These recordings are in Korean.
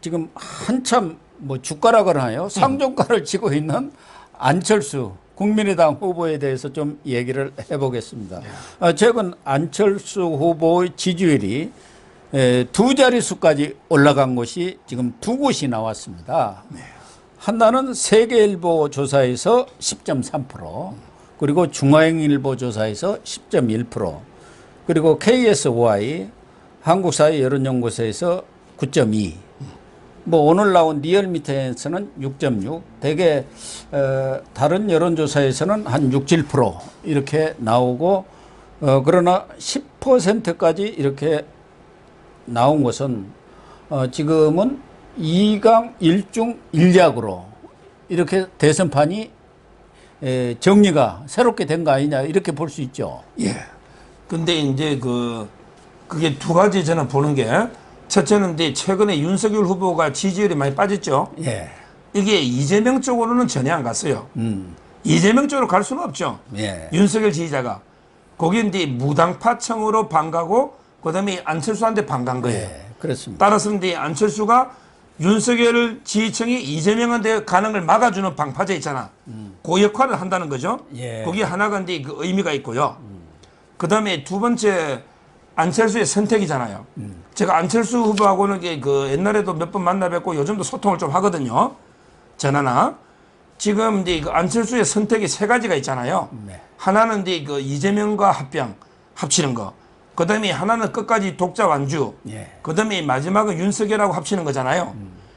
지금 한참 뭐 주가라고 하나요? 상종가를 치고 있는 안철수 국민의당 후보에 대해서 좀 얘기를 해보겠습니다. 최근 안철수 후보의 지지율이 두 자릿수까지 올라간 곳이 지금 두 곳이 나왔습니다. 하나는 세계일보 조사에서 10.3%, 그리고 중앙일보 조사에서 10.1%, 그리고 KSY 한국사회 여론연구소에서 9.2, 뭐 오늘 나온 리얼미터에서는 6.6, 대개 다른 여론조사에서는 한 6, 7% 이렇게 나오고, 그러나 10%까지 이렇게 나온 것은 지금은 2강 1중 1약으로 이렇게 대선판이 정리가 새롭게 된 거 아니냐 이렇게 볼 수 있죠. 예. 근데 이제 그게 두 가지 저는 보는 게, 첫째는 이제 최근에 윤석열 후보가 지지율이 많이 빠졌죠. 예. 이게 이재명 쪽으로는 전혀 안 갔어요. 이재명 쪽으로 갈 수는 없죠. 예. 윤석열 지지자가. 거기 이제 무당파층으로 반가고, 그 다음에 안철수한테 반간 거예요. 예. 그렇습니다. 따라서 이제 안철수가 윤석열 지지층이 이재명한테 가는 걸 막아주는 방파제 있잖아. 그 역할을 한다는 거죠. 예. 거기에 하나가 이제 그 의미가 있고요. 그 다음에 두 번째, 안철수의 선택이잖아요. 제가 안철수 후보하고는 그 옛날에도 몇 번 만나 뵙고 요즘도 소통을 좀 하거든요. 전화나. 지금 이제 그 안철수의 선택이 세 가지가 있잖아요. 네. 하나는 이제 그 이재명과 합치는 거. 그 다음에 하나는 끝까지 독자 완주. 예. 그 다음에 마지막은 윤석열하고 합치는 거잖아요.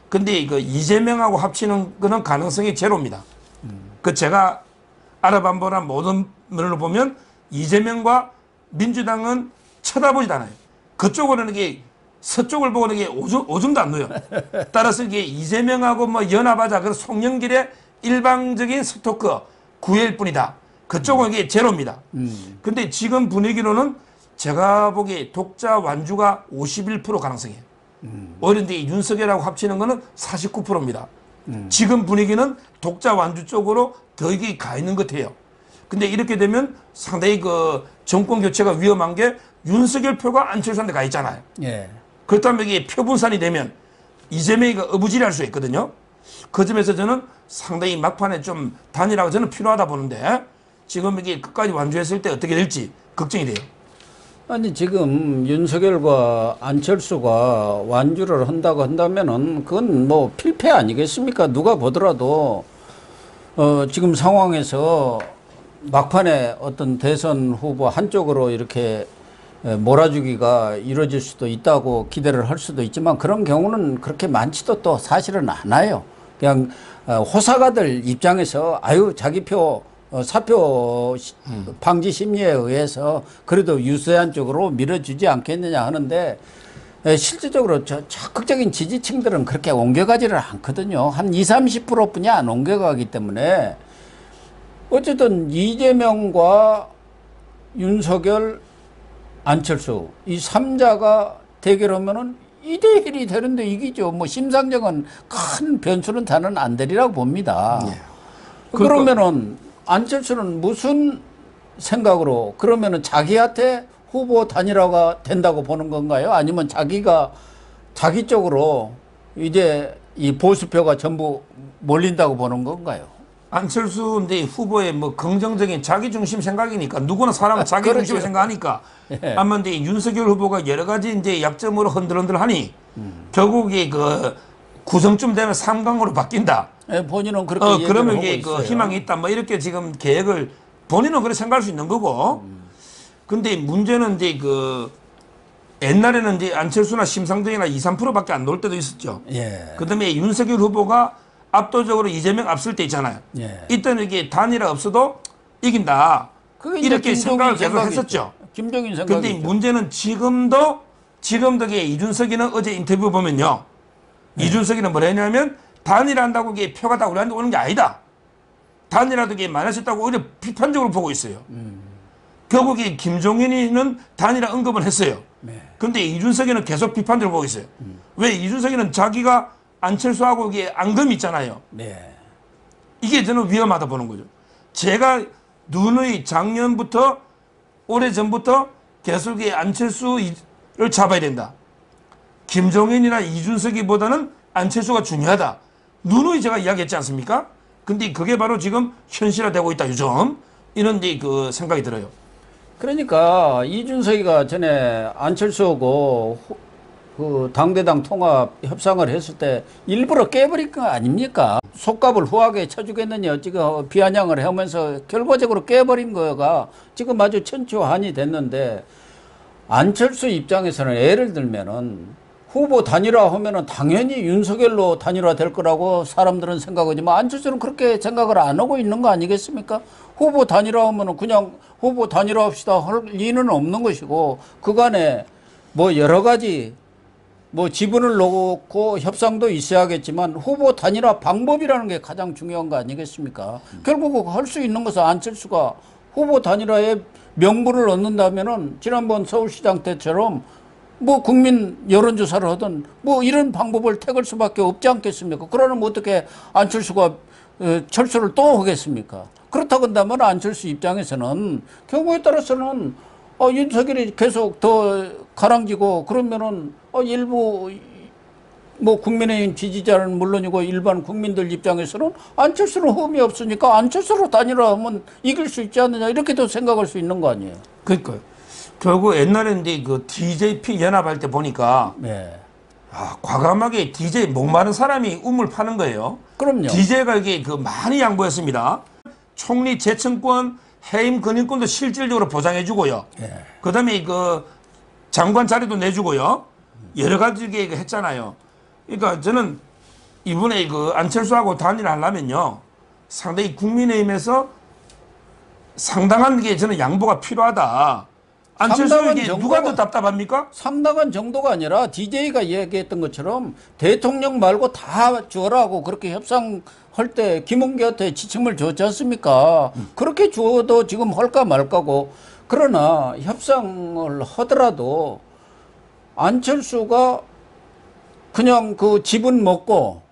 근데 그 이재명하고 합치는 거는 가능성이 제로입니다. 그 제가 알아본 모든 면으로 보면 이재명과 민주당은 쳐다보지도 않아요. 그쪽으로는 이게 서쪽을 보고는 이게 오줌도 안 놓여요. 따라서 이게 이재명하고 뭐 연합하자. 그래서 송영길의 일방적인 스토커 구애일 뿐이다. 그쪽은 이게 제로입니다. 근데 지금 분위기로는 제가 보기에 독자 완주가 51% 가능성이에요. 오히려 이제 윤석열하고 합치는 거는 49%입니다. 지금 분위기는 독자 완주 쪽으로 더 이게 가 있는 것 같아요. 근데 이렇게 되면 상당히 그 정권 교체가 위험한 게 윤석열 표가 안철수한테 가 있잖아요. 예. 그렇다면 이게 표 분산이 되면 이재명이 어부지리할 수 있거든요. 그 점에서 저는 상당히 막판에 좀 단일화가 저는 필요하다 보는데, 지금 이게 끝까지 완주했을 때 어떻게 될지 걱정이 돼요. 아니 지금 윤석열과 안철수가 완주를 한다고 한다면은 그건 뭐 필패 아니겠습니까? 누가 보더라도 지금 상황에서 막판에 어떤 대선 후보 한쪽으로 이렇게 몰아주기가 이루어질 수도 있다고 기대를 할 수도 있지만, 그런 경우는 그렇게 많지도 또 사실은 않아요. 그냥 호사가들 입장에서 아유 자기 표 사표 방지 심리에 의해서 그래도 유세한 쪽으로 밀어주지 않겠느냐 하는데, 실질적으로 적극적인 지지층들은 그렇게 옮겨가지를 않거든요. 한 20, 30%뿐이 안 옮겨가기 때문에 어쨌든 이재명과 윤석열, 안철수 이 3자가 대결하면은 2대1이 되는데 이기죠. 뭐 심상정은 큰 변수는 다는 안 되리라고 봅니다. 예. 그러면은 안철수는 무슨 생각으로, 그러면은 자기한테 후보 단일화가 된다고 보는 건가요? 아니면 자기가 자기 쪽으로 이제 이 보수표가 전부 몰린다고 보는 건가요? 안철수 이제 후보의 뭐 긍정적인 자기중심 생각이니까, 누구나 사람은 자기중심을 그렇죠. 생각하니까. 예. 아마 이제 윤석열 후보가 여러 가지 이제 약점으로 흔들흔들하니 결국에 그 구성쯤 되면 3강으로 바뀐다. 예, 본인은 그렇게 얘기를 그러면 하고 이게 있어요. 그 희망이 있다. 뭐 이렇게 지금 계획을 본인은 그렇게 생각할 수 있는 거고. 근데 문제는 이제 그 옛날에는 이제 안철수나 심상정이나 2, 3%밖에 안 나올 때도 있었죠. 예. 그다음에 윤석열 후보가 압도적으로 이재명 앞설 때 있잖아요. 예. 이때는 이게 단일화 없어도 이긴다. 그게 이제 이렇게 김종인 생각을 계속 생각이죠. 했었죠. 김종인 근데 생각이죠. 문제는 지금도 이준석이는 어제 인터뷰 보면요. 이준석이는 뭐라 했냐면, 단일화한다고 이게 표가 다 우리한테 오는 게 아니다. 단일화도 이게 많아졌다고 오히려 비판적으로 보고 있어요. 결국에 김종인이는 단일화 언급을 했어요. 네. 근데 이준석이는 계속 비판적으로 보고 있어요. 왜? 이준석이는 자기가 안철수하고 이게 앙금이 있잖아요. 네. 이게 저는 위험하다 보는 거죠. 제가 누누이 작년부터 오래전부터 계속 안철수를 잡아야 된다. 김종인이나 이준석이보다는 안철수가 중요하다. 누누이 제가 이야기했지 않습니까? 근데 그게 바로 지금 현실화되고 있다 요즘 이런 그 생각이 들어요. 그러니까 이준석이가 전에 안철수하고 그 당대당 통합 협상을 했을 때 일부러 깨버린 거 아닙니까? 속값을 후하게 쳐주겠느냐 지금 비아냥을 하면서 결과적으로 깨버린 거가 지금 아주 천추한이 됐는데, 안철수 입장에서는 예를 들면은 후보 단일화 하면은 당연히 윤석열로 단일화 될 거라고 사람들은 생각하지만 안철수는 그렇게 생각을 안 하고 있는 거 아니겠습니까? 후보 단일화 하면은 그냥 후보 단일화 합시다 할 리는 없는 것이고, 그간에 뭐 여러 가지 뭐 지분을 놓고 협상도 있어야겠지만 후보 단일화 방법이라는 게 가장 중요한 거 아니겠습니까? 결국 할 수 있는 것은 안철수가 후보 단일화에 명분을 얻는다면은 지난번 서울시장 때처럼 뭐 국민 여론조사를 하든 뭐 이런 방법을 택할 수밖에 없지 않겠습니까? 그러면 어떻게 안철수가 철수를 또 하겠습니까? 그렇다고 한다면 안철수 입장에서는 경우에 따라서는 윤석열이 계속 더 가랑지고 그러면은 일부 뭐 국민의힘 지지자는 물론이고 일반 국민들 입장에서는 안철수는 흠이 없으니까 안철수로 단일화하면 이길 수 있지 않느냐 이렇게도 생각할 수 있는 거 아니에요? 그러니까요. 결국 옛날에 이제 그 DJP 연합할 때 보니까 네. 과감하게 DJ 목마른 사람이 우물 파는 거예요. 그럼요. DJ가 이게 그 많이 양보했습니다. 총리 재청권, 해임 근인권도 실질적으로 보장해주고요. 예. 그다음에 그 장관 자리도 내주고요. 여러 가지 했잖아요. 그러니까 저는 이번에 그 안철수하고 단일하려면요, 상당히 국민의힘에서 상당한 게 저는 양보가 필요하다. 안철수에게 누가 더 답답합니까? 상당한 정도가 아니라 DJ가 얘기했던 것처럼 대통령 말고 다 주어라고 그렇게 협상할 때 김은기한테 지침을 줬지 않습니까? 그렇게 주어도 지금 할까 말까고. 그러나 협상을 하더라도 안철수가 그냥 그 지분 먹고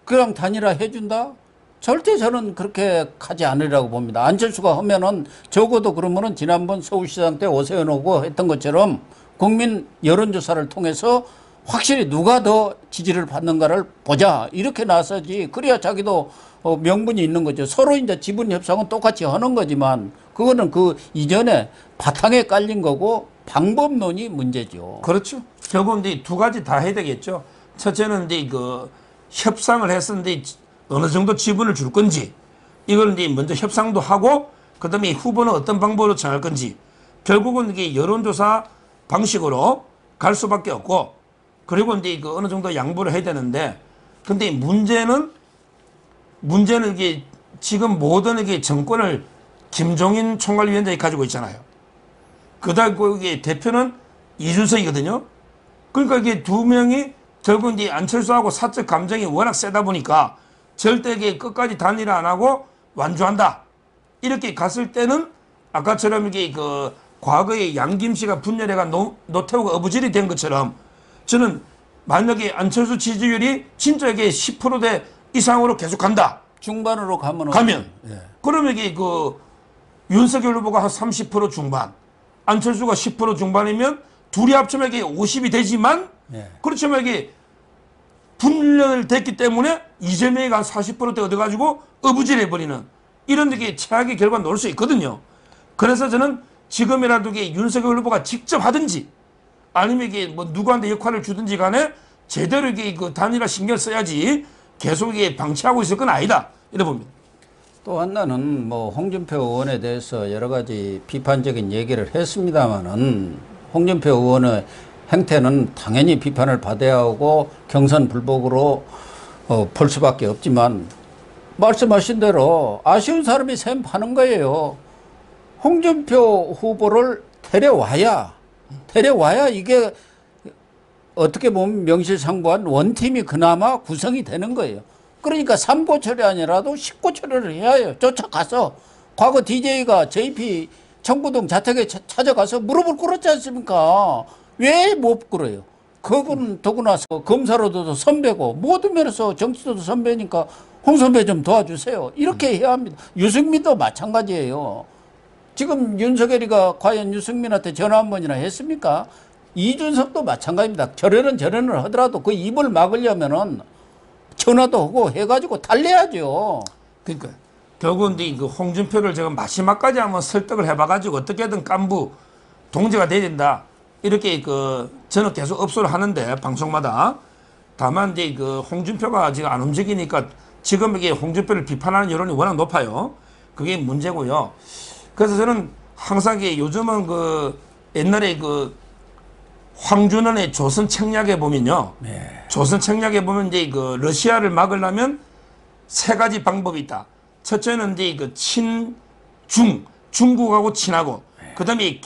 그냥 단일화 해준다? 절대 저는 그렇게 가지 않으리라고 봅니다. 안철수가 하면은 적어도 그러면은 지난번 서울시장 때 오세훈 오고 했던 것처럼 국민 여론조사를 통해서 확실히 누가 더 지지를 받는가를 보자 이렇게 나서지. 그래야 자기도 명분이 있는 거죠. 서로 이제 지분 협상은 똑같이 하는 거지만 그거는 그 이전에 바탕에 깔린 거고 방법론이 문제죠. 그렇죠. 결국 이제 두 가지 다 해야 되겠죠. 첫째는 이제 그 협상을 했었는데 어느 정도 지분을 줄 건지, 이걸 이제 먼저 협상도 하고, 그 다음에 후보는 어떤 방법으로 정할 건지, 결국은 이게 여론조사 방식으로 갈 수밖에 없고, 그리고 이제 그 어느 정도 양보를 해야 되는데, 근데 문제는 이게 지금 모든 이게 정권을 김종인 총괄위원장이 가지고 있잖아요. 그다음 이게 대표는 이준석이거든요. 그러니까 이게 두 명이 결국 이제 안철수하고 사적 감정이 워낙 세다 보니까 절대 이게 끝까지 단일화 안 하고 완주한다. 이렇게 갔을 때는 아까처럼 이게 그 과거에 양김씨가 분열해가 노태우가 어부질이 된 것처럼 저는 만약에 안철수 지지율이 진짜 이게 10%대 이상으로 계속 간다. 중반으로 가면 예. 그러면 이게 그 윤석열 후보가 한 30% 중반, 안철수가 10% 중반이면 둘이 합치면 이게 50이 되지만 예. 그렇지만 이게 분열을 됐기 때문에 이재명이 한 40%대 얻어가지고 어부질해버리는 이런 게 최악의 결과가 나올 수 있거든요. 그래서 저는 지금이라도 이게 윤석열 후보가 직접 하든지 아니면 이게 뭐 누구한테 역할을 주든지 간에 제대로 이게 그 단일화 신경 써야지 계속 이게 방치하고 있을 건 아니다. 이래 봅니다. 또 하나는 뭐 홍준표 의원에 대해서 여러 가지 비판적인 얘기를 했습니다만은 홍준표 의원의 행태는 당연히 비판을 받아야 하고 경선 불복으로 볼 수밖에 없지만 말씀하신 대로 아쉬운 사람이 셈 파는 거예요. 홍준표 후보를 데려와야 이게 어떻게 보면 명실상부한 원팀이 그나마 구성이 되는 거예요. 그러니까 3고 처리 아니라도 10고 처리를 해야 해요. 쫓아가서 과거 DJ가 JP 청부동 자택에 찾아가서 무릎을 꿇었지 않습니까? 왜 못 꿇어요? 그건 더구나 검사로도 선배고 모든 면에서 정치도도 선배니까 홍 선배 좀 도와주세요. 이렇게 해야 합니다. 유승민도 마찬가지예요. 지금 윤석열이가 과연 유승민한테 전화 한 번이나 했습니까? 이준석도 마찬가지입니다. 저래는 하더라도 그 입을 막으려면은 전화도 하고 해가지고 달래야죠. 그러니까 결국은 이제 그 홍준표를 제가 마지막까지 한번 설득을 해봐가지고 어떻게든 깐부 동지가 돼야 된다. 이렇게 저는 계속 업소를 하는데 방송마다. 다만 이제 홍준표가 지금 안 움직이니까 지금 이게 홍준표를 비판하는 여론이 워낙 높아요. 그게 문제고요. 그래서 저는 항상 요즘은 옛날에 황준원의 조선 책략에 보면요. 네. 조선 책략에 보면 이제 러시아를 막으려면 세 가지 방법이 있다. 첫째는 이제 중국하고 친하고, 그 다음에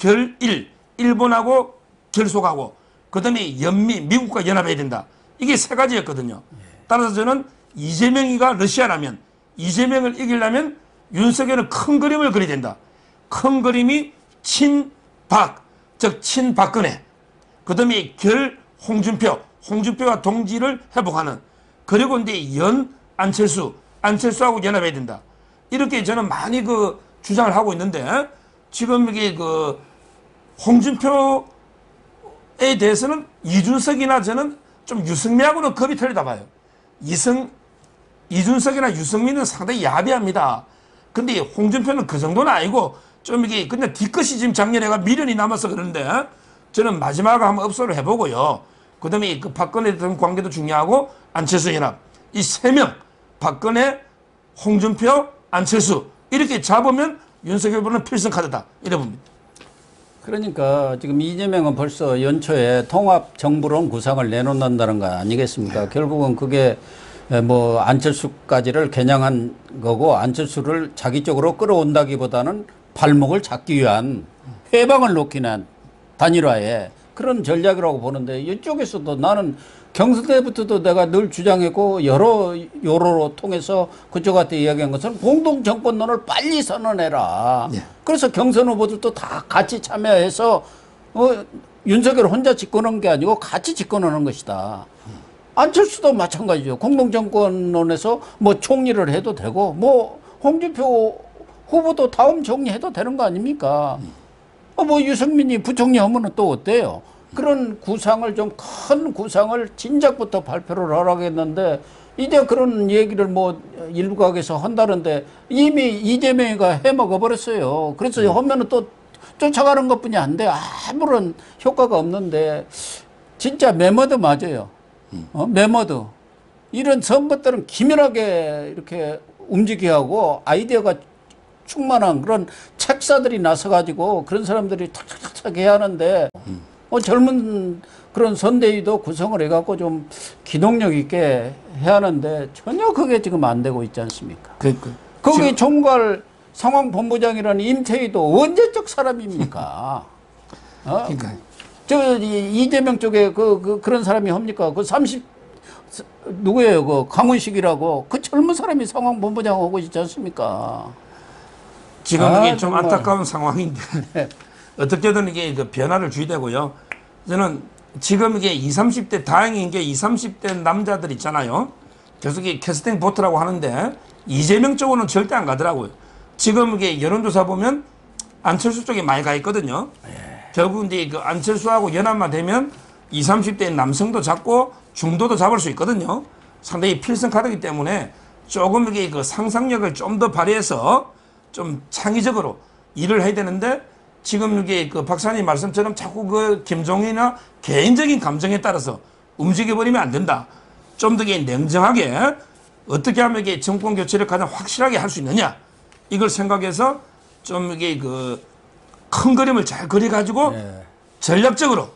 일본하고 결속하고, 그 다음에 미국과 연합해야 된다. 이게 세 가지였거든요. 따라서 저는 이재명이가 러시아라면, 이재명을 이기려면 윤석열은 큰 그림을 그려야 된다. 큰 그림이 친박, 즉 친박근혜, 그 다음에 홍준표와 동지를 회복하는, 그리고 이제 안철수하고 연합해야 된다. 이렇게 저는 많이 주장을 하고 있는데, 지금 이게 홍준표에 대해서는 이준석이나 저는 좀 유승민하고는 겁이 틀리다 봐요. 이준석이나 유승민은 상당히 야비합니다. 근데 홍준표는 그 정도는 아니고 좀 이게 근데 뒤끝이 지금 작년에가 미련이 남아서 그러는데, 저는 마지막으로 한번 업소를 해보고요. 그 다음에 박근혜 등 관계도 중요하고 안철수 연합, 이 세 명, 박근혜, 홍준표, 안철수 이렇게 잡으면 윤석열 후보는 필승카드다. 이래 봅니다. 그러니까 지금 이재명은 벌써 연초에 통합정부론 구상을 내놓는다는 거 아니겠습니까? 결국은 그게 뭐 안철수까지를 겨냥한 거고, 안철수를 자기 쪽으로 끌어온다기보다는 발목을 잡기 위한, 회방을 놓기 위한 단일화에 그런 전략이라고 보는데, 이쪽에서도 나는 경선때부터도 내가 늘 주장했고 여러 요로로 통해서 그쪽한테 이야기한 것은 공동정권론을 빨리 선언해라. 네. 그래서 경선 후보들도 다 같이 참여해서 윤석열 혼자 집권한 게 아니고 같이 집권하는 것이다. 안철수도 마찬가지죠. 공동정권론에서 뭐 총리를 해도 되고, 뭐 홍준표 후보도 다음 총리해도 되는 거 아닙니까? 뭐 유승민이 부총리 하면은 또 어때요? 그런 구상을, 좀 큰 구상을 진작부터 발표를 하라고 했는데, 이제 그런 얘기를 뭐 일각에서 한다는데 이미 이재명이가 해먹어 버렸어요. 그래서 하면은 또 쫓아가는 것뿐이 안 돼. 아무런 효과가 없는데, 진짜 매머드 맞아요. 매머드. 이런 선것들은 기밀하게 이렇게 움직여야 하고, 아이디어가 충만한 그런 책사들이 나서가지고 그런 사람들이 탁탁탁 해야 하는데, 젊은 그런 선대위도 구성을 해갖고 좀 기동력 있게 해야 하는데 전혀 그게 지금 안 되고 있지 않습니까? 거기 총괄 상황본부장이라는 임태희도 언제적 사람입니까? 그러니까. 이재명 쪽에 그런 사람이 합니까? 누구예요? 강훈식이라고. 그 젊은 사람이 상황본부장 하고 있지 않습니까? 지금 이게 좀 정말 안타까운 상황인데 어떻게든 이게 변화를 줘야 되고요. 저는 지금 이게 20, 30대, 다행인 게 20, 30대 남자들 있잖아요. 계속 이 캐스팅 보트라고 하는데 이재명 쪽으로는 절대 안 가더라고요. 지금 이게 여론조사 보면 안철수 쪽에 많이 가 있거든요. 결국 이제 안철수하고 연합만 되면 20, 30대 남성도 잡고 중도도 잡을 수 있거든요. 상당히 필승카드이기 때문에 조금 이게 상상력을 좀 더 발휘해서 좀 창의적으로 일을 해야 되는데, 지금 이게 박사님 말씀처럼 자꾸 김종인이나 개인적인 감정에 따라서 움직여버리면 안 된다. 좀 더 냉정하게 어떻게 하면 이게 정권 교체를 가장 확실하게 할 수 있느냐, 이걸 생각해서 좀 이게 큰 그림을 잘 그려가지고 전략적으로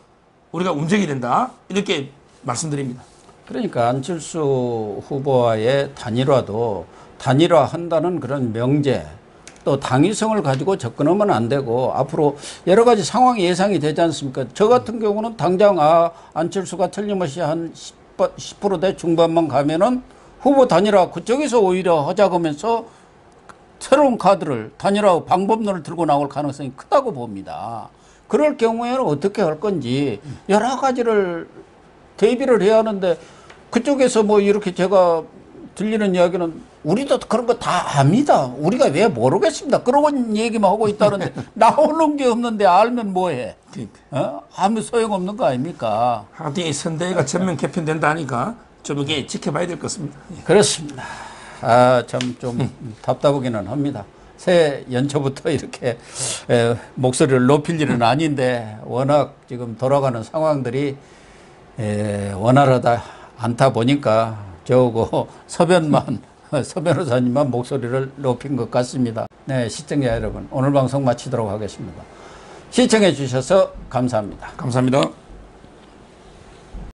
우리가 움직여야 된다. 이렇게 말씀드립니다. 그러니까 안철수 후보와의 단일화한다는 그런 명제, 또 당위성을 가지고 접근하면 안 되고, 앞으로 여러 가지 상황이 예상이 되지 않습니까? 저 같은 경우는 당장 안철수가 틀림없이 한 10%대 중반만 가면은 후보 단일화 그쪽에서 오히려 하자면서 새로운 카드를, 단일화 방법론을 들고 나올 가능성이 크다고 봅니다. 그럴 경우에는 어떻게 할 건지 여러 가지를 대비를 해야 하는데, 그쪽에서 뭐 이렇게 제가 들리는 이야기는 우리도 그런 거 다 압니다. 우리가 왜 모르겠습니다. 그런 얘기만 하고 있다는데 나오는 게 없는데 알면 뭐해. 아무 소용없는 거 아닙니까? 하여튼 이 선대위가 전면 개편된다니까 좀 이게 지켜봐야 될 것 같습니다. 예. 그렇습니다. 참 좀 답답하기는 합니다. 새해 연초부터 이렇게 목소리를 높일 일은 아닌데 워낙 지금 돌아가는 상황들이 원활하다 않다 보니까 저거 서 변호사님만 목소리를 높인 것 같습니다. 네, 시청자 여러분, 오늘 방송 마치도록 하겠습니다. 시청해 주셔서 감사합니다. 감사합니다.